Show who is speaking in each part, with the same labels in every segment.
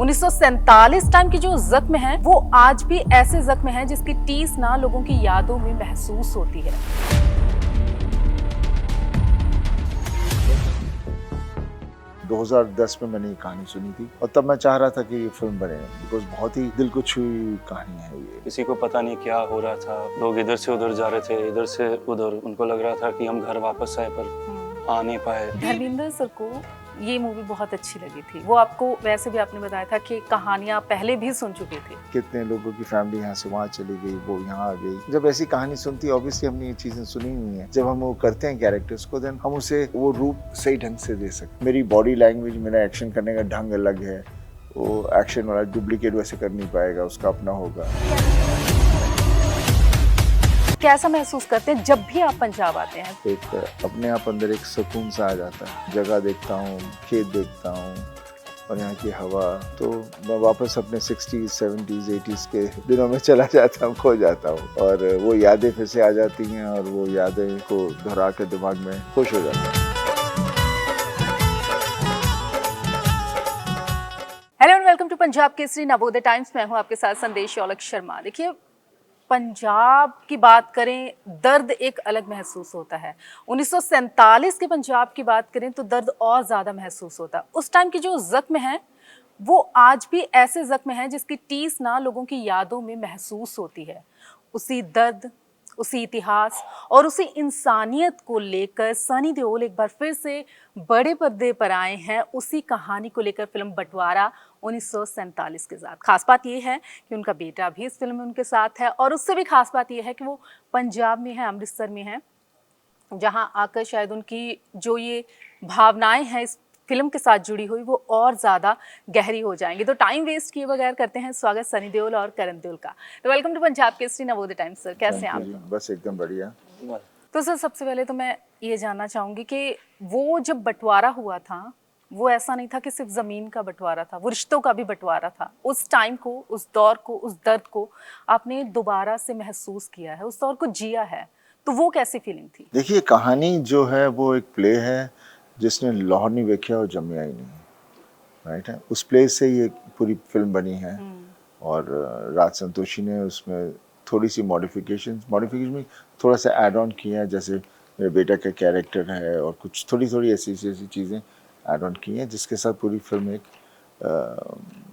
Speaker 1: 1947 time की जो जख्म है वो आज भी ऐसे जख्म है जिसकी टीस ना लोगों की यादों में महसूस होती है।
Speaker 2: 2010 में मैंने ये कहानी सुनी थी और तब मैं चाह रहा था कि ये फिल्म बने, बिकॉज बहुत ही दिल को छुई कहानी है ये।
Speaker 3: किसी को पता नहीं क्या हो रहा था, लोग इधर से उधर जा रहे थे, इधर से उधर, उनको लग रहा था कि हम घर वापस आए पर आ नहीं पाए।
Speaker 1: धर्मेंद्र सर को ये मूवी बहुत अच्छी लगी थी। वो आपको वैसे भी आपने बताया था कि कहानियां पहले भी सुन चुके थे।
Speaker 2: कितने लोगों की फैमिली यहाँ से वहाँ चली गई, वो यहाँ आ गई। जब ऐसी कहानी सुनती है, ऑब्वियसली हमने ये चीजें सुनी हुई हैं। जब हम वो करते हैं कैरेक्टर्स को, देन हम उसे वो रूप सही ढंग से दे सकते। मेरी बॉडी लैंग्वेज, मेरा एक्शन करने का ढंग अलग है। वो एक्शन वाला डुप्लीकेट वैसे कर नहीं पाएगा, उसका अपना होगा।
Speaker 1: कैसा महसूस करते हैं जब भी आप पंजाब आते हैं?
Speaker 2: एक अपने आप अंदर एक सुकून सा आ जाता है। जगह देखता हूँ, खेत देखता हूँ और यहाँ की हवा, तो मैं वापस अपने 60s, 70s, 80s के दिनों में चला जाता हूँ, खो जाता हूँ और वो यादें फिर से आ जाती हैं और वो यादें को दोहरा के दिमाग में खुश हो जाता हूँ।
Speaker 1: Hello and welcome to Punjab Kesari Navodaya Times. मैं हूँ आपके साथ संदेश औलख शर्मा। देखिए, पंजाब की बात करें, दर्द एक अलग महसूस होता है। 1947 के पंजाब की बात करें तो दर्द और ज़्यादा महसूस होता है। उस टाइम की जो ज़ख्म है वो आज भी ऐसे ज़ख्म है जिसकी टीस ना लोगों की यादों में महसूस होती है। उसी दर्द, उसी इतिहास और उसी इंसानियत को लेकर सनी देओल एक बार फिर से बड़े पर्दे पर आए हैं। उसी कहानी को लेकर फिल्म बंटवारा 1947 के साथ। खास बात यह है कि उनका बेटा भी इस फिल्म में उनके साथ है और उससे भी खास बात यह है कि वो पंजाब में है, अमृतसर में है, जहां आकर शायद उनकी जो ये भावनाएं हैं इस फिल्म के साथ जुड़ी हुई वो और ज़्यादा गहरी हो जाएंगी। तो टाइम वेस्ट किए बगैर करते हैं स्वागत सनी देओल और करण देओल का। तो welcome to Punjab Kesari Navodaya Times sir, कैसे हैं आप?
Speaker 2: बस एकदम बढ़िया।
Speaker 1: तो सर, सबसे पहले तो मैं ये जानना चाहूँगी कि वो जब बंटवारा हुआ था, वो ऐसा नहीं था कि सिर्फ ज़मीन का बंटवारा था, वो रिश्तों का भी बंटवारा था। उस टाइम को, उस दौर को, उस दर्द को आपने दोबारा से महसूस किया है, उस दौर को जिया है, तो वो कैसी फीलिंग थी?
Speaker 2: देखिए, कहानी जो है वो एक प्ले है जिसने लाहौर नहीं देखा और जमिया ही नहीं, राइट है। उस प्ले से ये पूरी फिल्म बनी है और राज संतोषी ने उसमें थोड़ी सी मॉडिफिकेशन में थोड़ा सा ऐड ऑन किया है, जैसे मेरे बेटा का कैरेक्टर है और कुछ थोड़ी ऐसी चीज़ें ऐड ऑन की हैं जिसके साथ पूरी फिल्म एक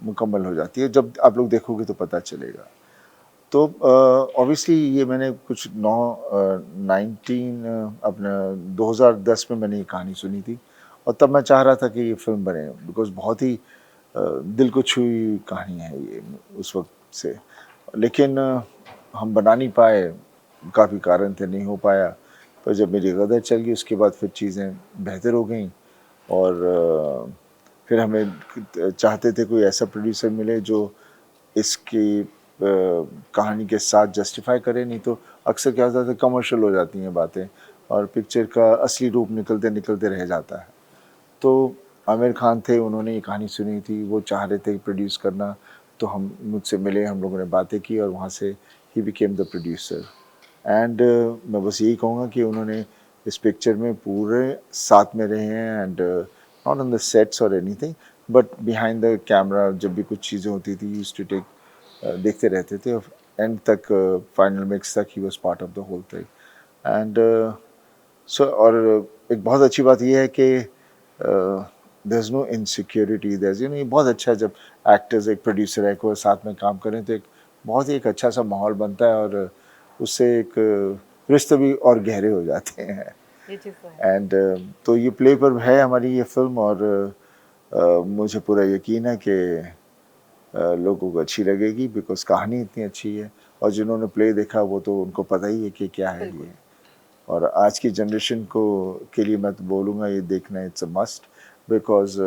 Speaker 2: मुकम्मल हो जाती है। जब आप लोग देखोगे तो पता चलेगा। तो ऑब्वियसली ये मैंने कुछ 2010 में मैंने ये कहानी सुनी थी और तब मैं चाह रहा था कि ये फिल्म बने, बिकॉज बहुत ही दिल को छुई कहानी है ये उस वक्त से। लेकिन हम बना नहीं पाए, काफ़ी कारण थे, नहीं हो पाया। पर जब मेरी गदर चल गई उसके बाद फिर चीज़ें बेहतर हो गई और फिर हमें चाहते थे कोई ऐसा प्रोड्यूसर मिले जो इसकी कहानी के साथ जस्टिफाई करे, नहीं तो अक्सर क्या होता है कमर्शियल हो जाती हैं बातें और पिक्चर का असली रूप निकलते रह जाता है। तो आमिर खान थे, उन्होंने ये कहानी सुनी थी, वो चाह रहे थे प्रोड्यूस करना, तो हम मुझसे मिले, हम लोगों ने बातें की और वहाँ से he became the producer. And मैं बस यही कहूँगा कि उन्होंने इस पिक्चर में पूरे साथ में रहे हैं and not on the sets और anything but behind the camera. जब भी कुछ चीज़ें होती थी यूज्ड टू टेक, देखते रहते थे और एंड तक, फाइनल मिक्स तक ही was part of the whole thing. And so और एक बहुत अच्छी बात यह है कि there is no insecurity, there is, ये बहुत अच्छा है जब एक्टर्स, एक प्रोड्यूसर है को साथ में काम करें तो एक बहुत ही एक अच्छा सा माहौल बनता है और उससे एक रिश्ते भी और गहरे हो जाते हैं। एंड तो ये प्ले पर है हमारी ये फिल्म और मुझे पूरा यकीन है कि लोगों को अच्छी लगेगी, बिकॉज कहानी इतनी अच्छी है और जिन्होंने प्ले देखा वो तो उनको पता ही है कि क्या है ये। और आज की जनरेशन को के लिए मैं तो बोलूँगा ये देखना इट्स अ मस्ट, बिकॉज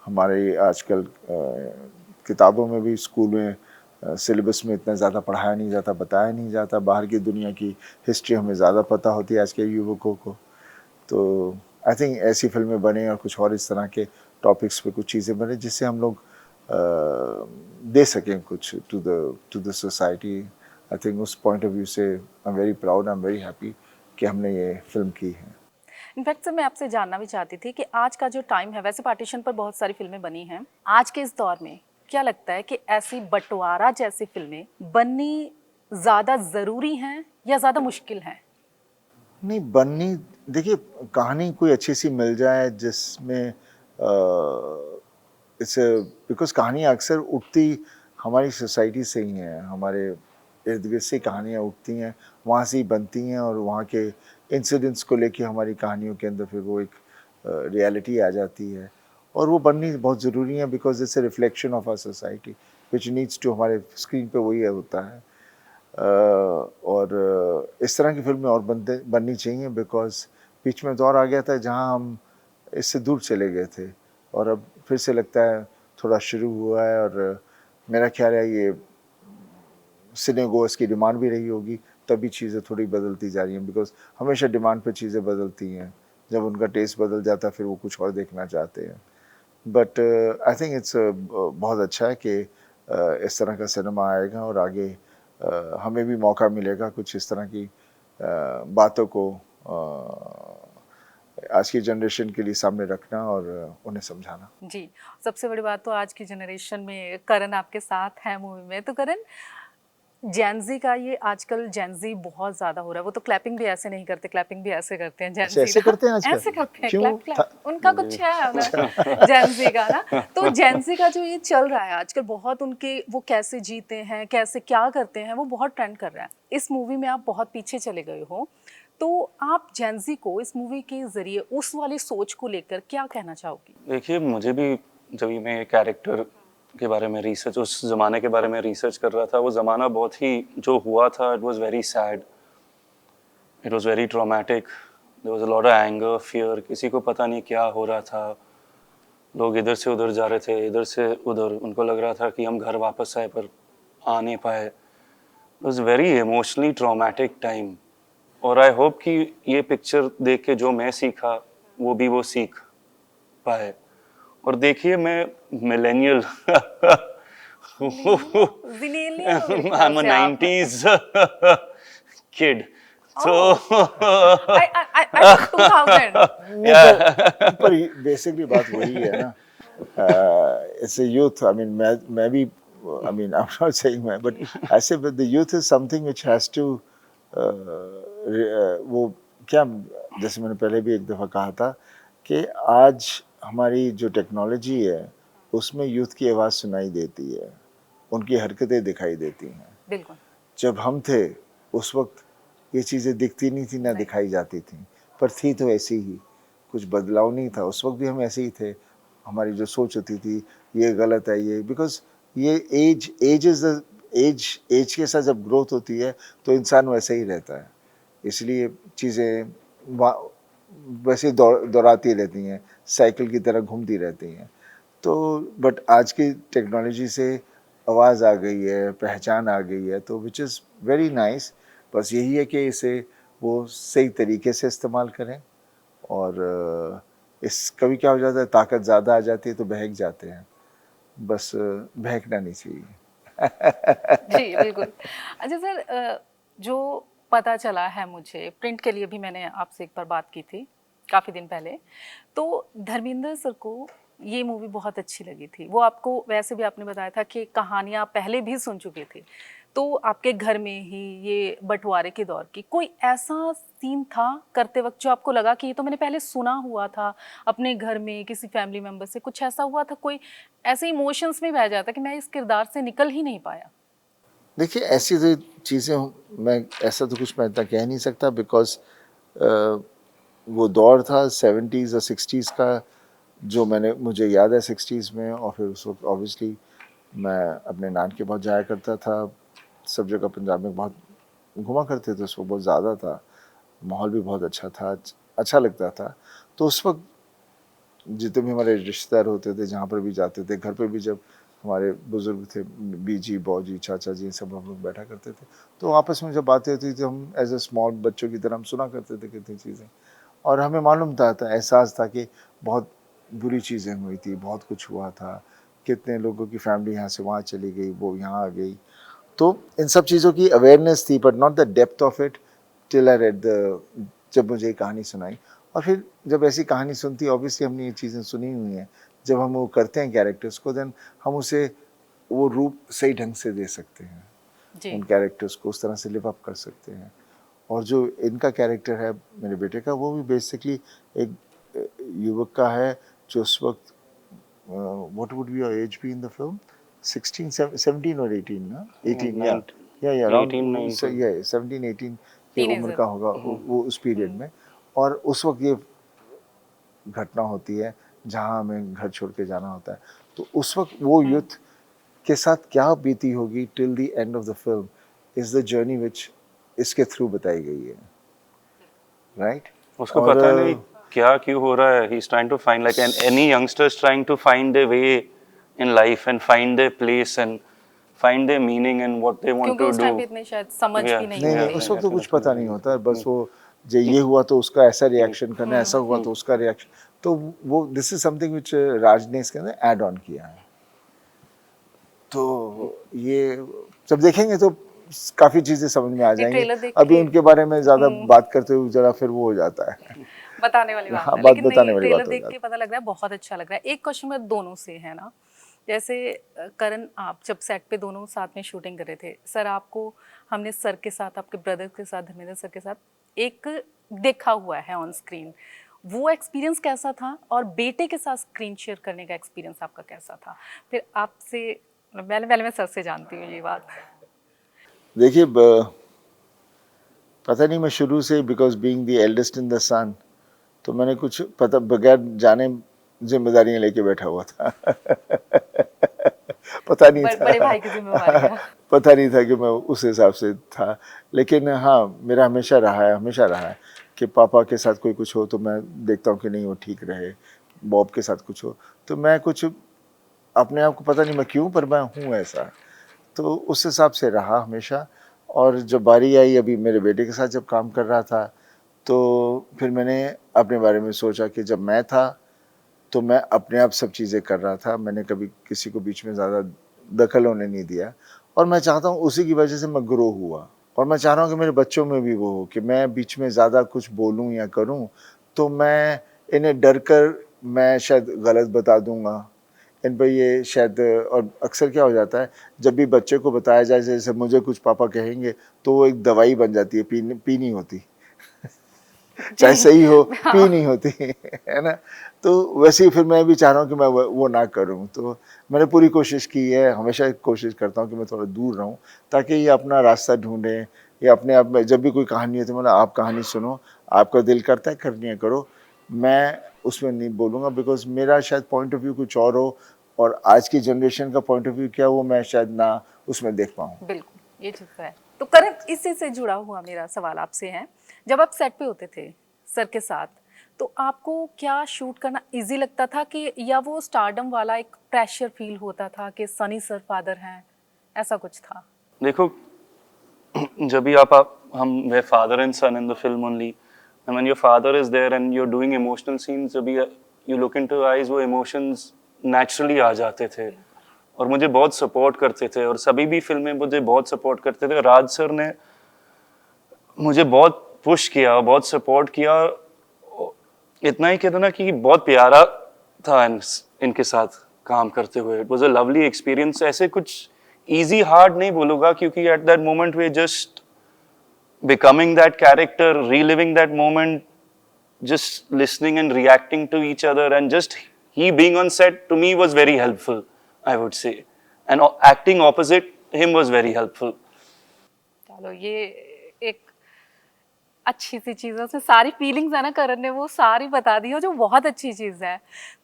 Speaker 2: हमारे आजकल किताबों में भी, स्कूल में, सिलेबस में इतना ज़्यादा पढ़ाया नहीं जाता, बताया नहीं जाता। बाहर की दुनिया की हिस्ट्री हमें ज़्यादा पता होती है आज के युवकों को। तो आई थिंक ऐसी फिल्में बने और कुछ और इस तरह के टॉपिक्स पे कुछ चीज़ें बने जिससे हम लोग दे सकें कुछ to the society. I think उस पॉइंट ऑफ व्यू से I am very proud, I am very happy कि हमने ये फिल्म की है।
Speaker 1: इनफैक्ट सर मैं आपसे जानना भी चाहती थी कि आज का जो टाइम है, वैसे पार्टीशन पर बहुत सारी फिल्में बनी हैं, आज के इस दौर में क्या लगता है कि ऐसी बंटवारा जैसी फिल्में बननी ज़्यादा ज़रूरी हैं या ज़्यादा मुश्किल हैं?
Speaker 2: नहीं बननी, देखिए कहानी कोई अच्छी सी मिल जाए जिसमें इट्स बिकॉज कहानी अक्सर उठती हमारी सोसाइटी से ही हैं, हमारे इर्द गिर्द से कहानियाँ उठती हैं, वहाँ से ही बनती हैं और वहाँ के इंसिडेंट्स को लेके हमारी कहानियों के अंदर फिर वो एक रियलिटी आ जाती है और वो बननी बहुत ज़रूरी है because it's a reflection of our society which needs to, हमारे स्क्रीन पे वही होता है। और इस तरह की फिल्में और बननी चाहिए बिकॉज बीच में दौर आ गया था जहाँ हम इससे दूर चले गए थे और अब फिर से लगता है थोड़ा शुरू हुआ है और मेरा ख्याल है ये सिनेगोस की डिमांड भी रही होगी, तभी चीज़ें थोड़ी बदलती जा रही हैं बिकॉज हमेशा डिमांड पे चीज़ें बदलती हैं, जब उनका टेस्ट बदल जाता है फिर वो कुछ और देखना चाहते हैं। बट आई थिंक इट्स बहुत अच्छा है कि इस तरह का सिनेमा आएगा और आगे हमें भी मौका मिलेगा कुछ इस तरह की बातों को आज की जनरेशन के लिए सामने रखना और उन्हें समझाना।
Speaker 1: जी, सबसे बड़ी बात तो आज की जनरेशन में करण आपके साथ है मूवी में, तो करण जेनजी का ये आजकल जेनजी बहुत ज़्यादा हो रहा है, वो तो क्लैपिंग भी ऐसे नहीं करते, क्लैपिंग भी ऐसे करते हैं जेनजी
Speaker 2: ऐसे करते हैं आजकल?
Speaker 1: ऐसे करते हैं,
Speaker 2: क्यों?
Speaker 1: क्लैप क्लैप उनका कुछ है जेनजी का ना। तो जेनजी का जो ये चल रहा है आजकल बहुत, उनके वो कैसे जीते हैं, कैसे क्या करते हैं, वो बहुत ट्रेंड कर रहा है। इस मूवी में आप बहुत पीछे चले गए हो, तो आप जेनजी को इस मूवी के ज़रिए उस वाली सोच को लेकर क्या कहना चाहोगी?
Speaker 3: देखिए मुझे भी जब ये मैं कैरेक्टर के बारे में रिसर्च, उस ज़माने के बारे में रिसर्च कर रहा था, वो ज़माना बहुत ही जो हुआ था, it was very sad, it was very traumatic, there was a lot of anger, fear, किसी को पता नहीं क्या हो रहा था, लोग इधर से उधर जा रहे थे, इधर से उधर, उनको लग रहा था कि हम घर वापस आए पर आ नहीं पाए। It was very emotionally traumatic time और आई होप कि ये पिक्चर देख के जो मैं सीखा वो भी वो सीख पाए। और देखिए मैं millennial I am a 90s kid, so
Speaker 1: I 2000
Speaker 2: पर बेसिकली बात वही है ना, it's a youth, I mean मैं भी, I mean I am not saying मैं, but I say the youth is something which has to, वो क्या, जैसे मैंने पहले भी एक दफ़ा कहा था कि आज हमारी जो टेक्नोलॉजी है उसमें यूथ की आवाज़ सुनाई देती है, उनकी हरकतें दिखाई देती हैं।
Speaker 1: बिल्कुल।
Speaker 2: जब हम थे उस वक्त ये चीज़ें दिखती नहीं थी ना दिखाई जाती थी, पर थी तो ऐसी ही, कुछ बदलाव नहीं था, उस वक्त भी हम ऐसे ही थे। हमारी जो सोच होती थी ये गलत है, ये बिकॉज ये एज इज़ द एज के साथ जब ग्रोथ होती है तो इंसान वैसे ही रहता है, इसलिए चीज़ें वैसे दोहराती रहती हैं, साइकिल की तरह घूमती रहती हैं। तो बट आज की टेक्नोलॉजी से आवाज़ आ गई है, पहचान आ गई है, तो विच इज़ वेरी नाइस। बस यही है कि इसे वो सही तरीके से इस्तेमाल करें और इस कभी क्या हो जाता है, ताकत ज़्यादा आ जाती है तो बहक जाते हैं, बस बहकना नहीं चाहिए।
Speaker 1: जी बिल्कुल। अच्छा सर, जो पता चला है मुझे, प्रिंट के लिए भी मैंने आपसे एक बार बात की थी काफ़ी दिन पहले, तो धर्मेंद्र सर को ये मूवी बहुत अच्छी लगी थी। वो आपको वैसे भी आपने बताया था कि कहानियाँ पहले भी सुन चुके थे, तो आपके घर में ही ये बंटवारे के दौर की कोई ऐसा सीन था करते वक्त जो आपको लगा कि ये तो मैंने पहले सुना हुआ था अपने घर में किसी फैमिली मेम्बर से, कुछ ऐसा हुआ था, कोई ऐसे इमोशंस में बह जाता कि मैं इस किरदार से निकल ही नहीं पाया?
Speaker 2: देखिए ऐसी जो चीज़ें, मैं ऐसा तो कुछ मैं इतना कह नहीं सकता बिकॉज वो दौर था 70s और 60s का, जो मुझे याद है 60s में, और फिर उस वक्त ऑब्वियसली मैं अपने नान के बहुत जाया करता था, सब जगह पंजाब में बहुत घुमा करते थे, उस वक्त बहुत ज़्यादा था, माहौल भी बहुत अच्छा था, अच्छा लगता था। तो उस वक्त जितने भी हमारे रिश्तेदार होते थे, जहाँ पर भी जाते थे, घर पर भी जब हमारे बुज़ुर्ग थे, बीजी बौजी चाचा जी, सब हम लोग बैठा करते थे, तो आपस में जब बातें होती थी हम एज ए स्मॉल बच्चों की तरह हम सुना करते थे कितनी चीज़ें, और हमें मालूम था एहसास था कि बहुत बुरी चीज़ें हुई थी, बहुत कुछ हुआ था, कितने लोगों की फैमिली यहाँ से वहाँ चली गई, वो यहाँ आ गई, तो इन सब चीज़ों की अवेयरनेस थी, but not the depth of it till I read the, जब मुझे ये कहानी सुनाई। और फिर जब ऐसी कहानी सुनती, ऑब्वियसली हमने ये चीज़ें सुनी हुई हैं, जब हम वो करते हैं कैरेक्टर्स को, देन हम उसे वो रूप सही ढंग से दे सकते हैं,
Speaker 1: जी
Speaker 2: उन कैरेक्टर्स को उस तरह से लिव अप कर सकते हैं। और जो इनका कैरेक्टर है मेरे बेटे का, वो भी बेसिकली एक युवक का है जो उस वक्त, what would be your age be in the film, 16 17 और 18 ना, 18 या अराउंड
Speaker 3: 18, 19
Speaker 2: या 17 18 की उम्र
Speaker 1: टीनेजर
Speaker 2: का होगा वो उस पीरियड में। और उस वक्त ये घटना होती है जहाँ हमें घर छोड़ के जाना होता है। तो उस वक्त वो यूथ के साथ क्या बीती होगी till the end of the film is the journey which इसके थ्रू बताई गई है, राइट?
Speaker 3: उसको पता नहीं क्या क्यों हो रहा है, he is trying to find like any youngsters trying to find their way in life and find their place and find their meaning and what they want
Speaker 1: क्योंकि
Speaker 3: टू
Speaker 1: उस टाइम
Speaker 3: डू।
Speaker 1: पे इतने शायद समझ
Speaker 3: Yeah,
Speaker 1: भी नहीं
Speaker 2: नहीं
Speaker 1: होती।
Speaker 2: उस वक्त तो कुछ पता नहीं होता, बस वो जो ये हुआ तो उसका ऐसा रिएक्शन करना, ऐसा हुआ तो उसका रिएक्शन। तो वो दिस इज समथिंग विच राज ने इसके अंदर ऐड ऑन किया है। तो ये जब देखेंगे तो काफी चीजें समझ में आ
Speaker 1: ये
Speaker 2: जाएंगी।
Speaker 1: ट्रेलर देख
Speaker 2: अभी
Speaker 1: के
Speaker 2: उनके बारे में ज्यादा बात करते हुए जरा फिर वो हो जाता है।
Speaker 1: बताने वाली बात
Speaker 2: हाँ,
Speaker 1: है,
Speaker 2: बात
Speaker 1: लेकिन
Speaker 2: बताने
Speaker 1: नहीं,
Speaker 2: वाली
Speaker 1: ट्रेलर
Speaker 2: बात हो
Speaker 1: देख
Speaker 2: जाती
Speaker 1: के पता लग रहा है बहुत अच्छा लग रहा है। एक क्वेश्चन में दोनों से है ना, जैसे करण, आप जब सेट पे दोनों साथ में शूटिंग कर रहे थे सर, आपको हमने सर के साथ, आपके ब्रदर के साथ, धर्मेंद्र सर के साथ एक देखा हुआ है ऑन स्क्रीन, वो एक्सपीरियंस कैसा था? और बेटे के साथ स्क्रीन शेयर करने का एक्सपीरियंस आपका कैसा था? फिर आपसे पहले पहले मैं सर से जानती हूँ ये बात।
Speaker 2: देखिए पता नहीं, मैं शुरू से because being the eldest in the son, तो मैंने कुछ पता बगैर जाने जिम्मेदारियां लेके बैठा हुआ था। पता नहीं था,
Speaker 1: बड़े भाई की जिम्मेवारी।
Speaker 2: पता नहीं था कि मैं उस हिसाब से था। लेकिन हाँ, मेरा हमेशा रहा है कि पापा के साथ कोई कुछ हो तो मैं देखता हूँ कि नहीं वो ठीक रहे, बॉब के साथ कुछ हो तो मैं कुछ अपने आप को पता नहीं मैं क्यों, पर मैं हूँ ऐसा, तो उस हिसाब से रहा हमेशा। और जब बारी आई अभी मेरे बेटे के साथ जब काम कर रहा था, तो फिर मैंने अपने बारे में सोचा कि जब मैं था तो मैं अपने आप सब चीज़ें कर रहा था, मैंने कभी किसी को बीच में ज़्यादा दखल होने नहीं दिया। और मैं चाहता हूँ उसी की वजह से मैं ग्रो हुआ, और मैं चाह रहा हूँ कि मेरे बच्चों में भी वो हो कि मैं बीच में ज़्यादा कुछ बोलूँ या करूँ तो मैं इन्हें डर कर मैं शायद गलत बता दूँगा इन पर, ये शायद। और अक्सर क्या हो जाता है जब भी बच्चे को बताया जाए जैसे मुझे कुछ पापा कहेंगे, तो वो एक दवाई बन जाती है, पीनी होती चाहे सही हो, पी नहीं होती है ना। तो वैसे ही फिर मैं भी चाह रहा हूँ कि मैं वो ना करूँ। तो मैंने पूरी कोशिश की है, हमेशा कोशिश करता हूँ कि मैं थोड़ा दूर रहूँ ताकि ये अपना रास्ता ढूंढें। ये अपने आप में जब भी कोई कहानी है तो मतलब आप कहानी सुनो, आपका दिल करता है करनी है करो, मैं उसमें नहीं बोलूँगा बिकॉज मेरा शायद पॉइंट ऑफ व्यू कुछ और हो, और आज की जनरेशन का पॉइंट ऑफ व्यू क्या वो मैं शायद ना उसमें देख पाऊँ।
Speaker 1: बिल्कुल, ये चीज़ तो है। तो करण, इसी से जुड़ा हुआ मेरा सवाल आपसे है, जब आप सेट पे होते थे सर के साथ, तो आपको क्या शूट करना इजी लगता था कि या वो स्टारडम वाला एक प्रेशर फील होता था कि सनी सर फादर हैं, ऐसा कुछ था?
Speaker 3: देखो, जब भी हम were father and son in the film only, and when your father is there and you are doing emotional scenes, जब यू लुक इनटू आईज, वो इमोशंस नेचुरली आ जाते थे और मुझे बहुत सपोर्ट करते थे, और सभी भी फिल्में मुझे बहुत सपोर्ट करते थे। राज सर ने मुझे बहुत पुश किया, बहुत सपोर्ट किया, इतना ही कहता ना कि बहुत प्यारा था इनके साथ काम करते हुए। It was a lovely experience. ऐसे कुछ इजी हार्ड नहीं बोलूँगा, क्योंकि at that moment we just becoming that character, reliving that moment, just listening and reacting to each other, and just he being on set to me was very helpful, I would say, and acting opposite him was very helpful.
Speaker 1: चलो, ये एक अच्छी सी चीज़ है, उसमें सारी feelings है ना, करण ने वो सारी बता दी है, जो बहुत अच्छी चीज़ है।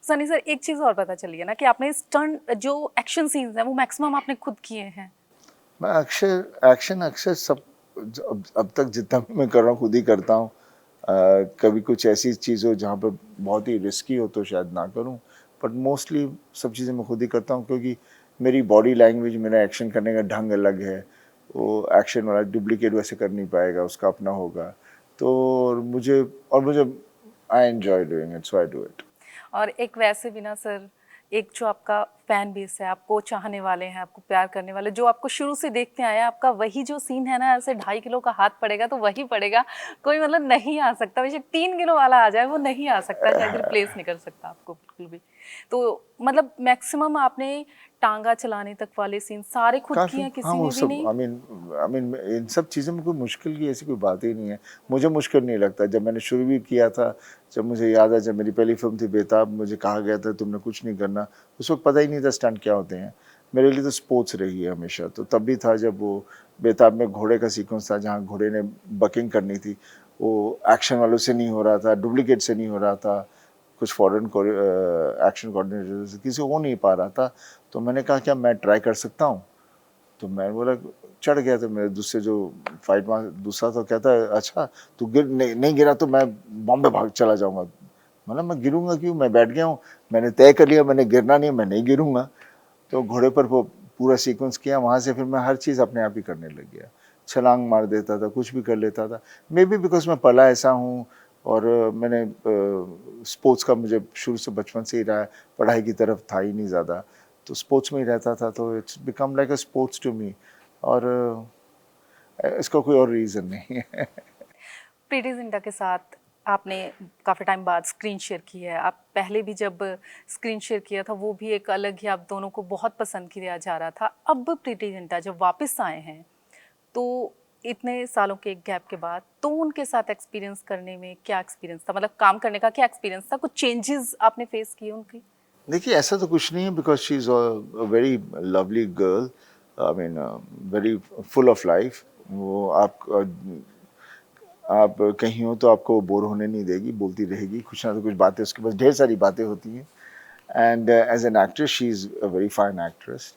Speaker 1: सनी सर, एक चीज़ और पता चली है ना कि आपने स्टंट जो एक्शन सीन्स हैं वो मैक्सिमम आपने खुद किए हैं।
Speaker 2: मैं एक्शन अक्सर सब अब तक जितना भी मैं कर रहा हूँ खुद ही करता हूँ। कभी कुछ ऐसी चीज़ हो जहाँ पर बहुत ही रिस्की हो तो शायद ना करूँ, बट मोस्टली सब चीज़ें मैं खुद ही करता हूँ, क्योंकि मेरी बॉडी लैंग्वेज, मेरा एक्शन करने का ढंग अलग है। वो एक्शन वाला डुप्लीकेट वैसे कर नहीं पाएगा, उसका अपना होगा। तो मुझे I enjoy doing it, so I do it.
Speaker 1: और एक वैसे भी ना सर, एक जो आपका फैन बेस है, आपको चाहने वाले हैं, आपको प्यार करने वाले, जो आपको शुरू से देखते आए हैं, आपका वही जो सीन है ना, ऐसे 2.5 किलो का हाथ पड़ेगा तो वही पड़ेगा, कोई मतलब नहीं आ सकता। बेशक 3 किलो वाला आ जाए वो नहीं आ सकता, शायद रिप्लेस नहीं कर सकता आपको बिल्कुल भी। तो मतलब मैक्सिमम आपने टांगा चलाने तक वाले सीन सारे खुद किए
Speaker 2: काफ़ी,
Speaker 1: हैं, किसी
Speaker 2: हाँ, वो
Speaker 1: ने भी
Speaker 2: सब
Speaker 1: नहीं?
Speaker 2: आई मीन इन सब चीज़ों में कोई मुश्किल की ऐसी कोई बात ही नहीं है। मुझे मुश्किल नहीं लगता। जब मैंने शुरू भी किया था, जब मुझे याद है, जब मेरी पहली फ़िल्म थी बेताब, मुझे कहा गया था तुमने कुछ नहीं करना। उस वक़्त पता ही नहीं था स्टंट क्या होते हैं। मेरे लिए तो स्पोर्ट्स रही है हमेशा। तो तब भी था जब वो बेताब में घोड़े का सीक्वेंस था, जहाँ घोड़े ने बकिंग करनी थी। वो एक्शन वालों से नहीं हो रहा था, डुप्लीकेट से नहीं हो रहा था, कुछ फॉरेन एक्शन कोऑर्डिनेटर से किसी हो नहीं पा रहा था। तो मैंने कहा क्या मैं ट्राई कर सकता हूँ? तो मैं बोला, चढ़ गया। तो मेरे दूसरे जो फाइट मार दूसरा तो कहता है अच्छा तू गिर नहीं गिरा तो मैं बॉम्बे भाग चला जाऊंगा। मतलब मैं गिरूंगा क्यों, मैं बैठ गया हूँ, मैंने तय कर लिया मैंने गिरना नहीं, मैं नहीं गिरूंगा। तो घोड़े पर वो पूरा सीक्वेंस किया। वहाँ से फिर मैं हर चीज़ अपने आप ही करने लग गया। छलांग मार देता था, कुछ भी कर लेता था। मे बी बिकॉज मैं पला ऐसा हूँ, और मैंने स्पोर्ट्स का मुझे शुरू से बचपन से ही रहा है, पढ़ाई की तरफ था ही नहीं ज़्यादा, तो स्पोर्ट्स में ही रहता था। तो it's become like a sports to me. और इसका कोई और रीज़न नहीं है।
Speaker 1: प्रीति जिंटा के साथ आपने काफ़ी टाइम बाद स्क्रीन शेयर की है। आप पहले भी जब स्क्रीन शेयर किया था वो भी एक अलग ही, आप दोनों को बहुत पसंद किया जा रहा था। अब प्रीति जिंटा जब वापस आए हैं तो इतने सालों के एक गैप के बाद, तो उनके साथ एक्सपीरियंस करने में क्या एक्सपीरियंस था, मतलब काम करने का क्या एक्सपीरियंस था, कुछ चेंजेस आपने फेस किए उनकी?
Speaker 2: देखिए ऐसा तो कुछ नहीं है, because she is a very lovely girl, I mean very full of life. वो आप कहीं हो तो आपको बोर होने नहीं देगी, बोलती रहेगी, कुछ ना तो कुछ बातें, उसके पास ढेर सारी बातें होती हैं। And as an actress she is a very fine actress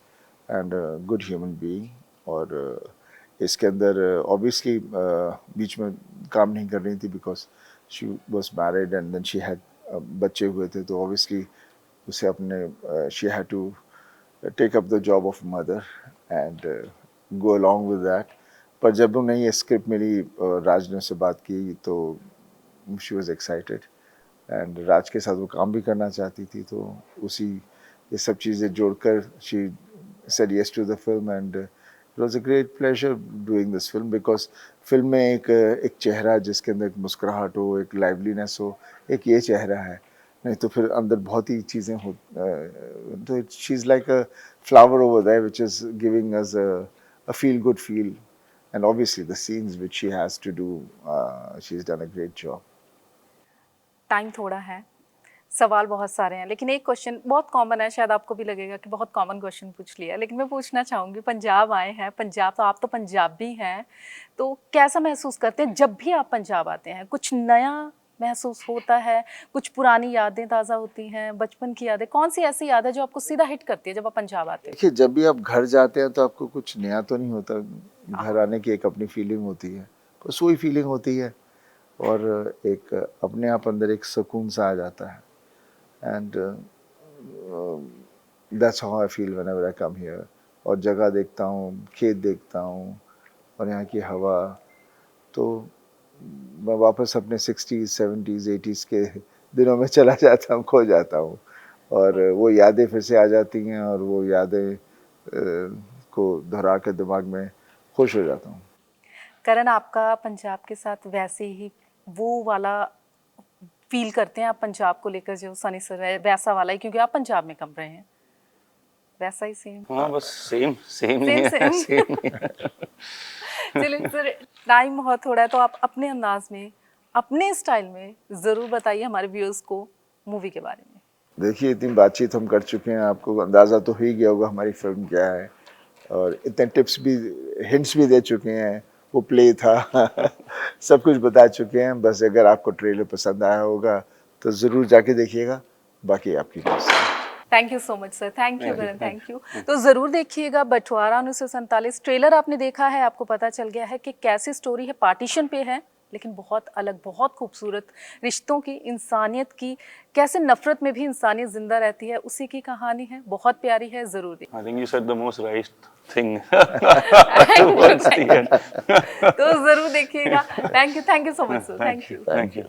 Speaker 2: and good human being. और इसके अंदर ऑब्वियसली बीच में काम नहीं कर रही थी, because she was married and then she had बच्चे हुए थे, तो ऑब्वियसली उसे अपने she had to take up the job of mother and go along with that. पर जब उन्हें ये स्क्रिप्ट मिली, राज ने उससे बात की, तो शी वॉज एक्साइटेड एंड राज के साथ वो काम भी करना चाहती थी। तो उसी ये सब चीज़ें जोड़कर she said yes to the film, and it was a great pleasure doing this film, because film में एक चेहरा जिसके अंदर एक मुस्कुराहट हो, एक लाइवलीनेस हो, एक ये चेहरा है। नहीं तो फिर अंदर बहुत ही चीज़ें हो, तो she is like a flower over there which is giving us a feel good feel, and obviously the scenes which she has to do, she's done a great job.
Speaker 1: Time थोड़ा है, सवाल बहुत सारे हैं, लेकिन एक क्वेश्चन बहुत common है, शायद आपको भी लगेगा कि बहुत कॉमन क्वेश्चन पूछ लिया, लेकिन मैं पूछना चाहूँगी, पंजाब आए हैं, पंजाब तो आप तो पंजाबी हैं, तो कैसा महसूस करते हैं जब भी आप पंजाब आते हैं? कुछ नया महसूस होता है, कुछ पुरानी यादें ताज़ा होती हैं, बचपन की यादें, कौन सी ऐसी याद है जो आपको सीधा हिट करती है जब आप पंजाब आते हैं?
Speaker 2: देखिए जब भी आप घर जाते हैं तो आपको कुछ नया तो नहीं होता, घर आने की एक अपनी फीलिंग होती है, बस वही फीलिंग होती है, और एक अपने आप अंदर एक सुकून सा आ जाता है। And that's how I feel whenever I come here. और जगह देखता हूँ, खेत देखता हूँ, और यहाँ की हवा, तो मैं वापस अपने 60s 70s 80s के दिनों में चला जाता हूँ, खो जाता हूँ, और वो यादें फिर से आ जाती हैं, और वो यादें को दोहरा के दिमाग में खुश हो जाता हूँ।
Speaker 1: करण, आपका पंजाब के साथ वैसे ही वो वाला फील करते हैं आप पंजाब को लेकर, जो सनी सर है वैसा वाला ही, क्योंकि आप पंजाब में कम रहे हैं, वैसा ही सेम
Speaker 3: हाँ बस सेम सेम नहीं
Speaker 1: सेम
Speaker 3: है,
Speaker 1: सेम?
Speaker 3: सेम नहीं है।
Speaker 1: चलिए सर, टाइम बहुत थोड़ा है, तो आप अपने अंदाज में, अपने स्टाइल में ज़रूर बताइए हमारे व्यूअर्स को मूवी के बारे में।
Speaker 2: देखिए इतनी बातचीत हम कर चुके हैं, आपको अंदाज़ा तो हो ही गया होगा हमारी फिल्म क्या है, और इतने टिप्स भी, हिंट्स भी दे चुके हैं, वो प्ले था सब कुछ बता चुके हैं। बस अगर आपको ट्रेलर पसंद आया होगा तो ज़रूर जाके देखिएगा, बाकी आपकी चॉइस है।
Speaker 1: Thank you so much sir, thank you Karan, thank you. तो ज़रूर देखिएगा बंटवारा 1947। ट्रेलर आपने देखा है, आपको पता चल गया है कि कैसी स्टोरी है, पार्टीशन पे है, लेकिन बहुत अलग, बहुत खूबसूरत, रिश्तों की, इंसानियत की, कैसे नफरत में भी इंसानियत जिंदा रहती है, उसी की कहानी है, बहुत प्यारी है, ज़रूर देखिए।
Speaker 3: I think you said the most right thing
Speaker 1: Thank you,
Speaker 3: towards the
Speaker 1: thank you.
Speaker 3: end.
Speaker 1: तो ज़रूर देखिएगा। Thank you so much sir, thank you.
Speaker 3: Thank you.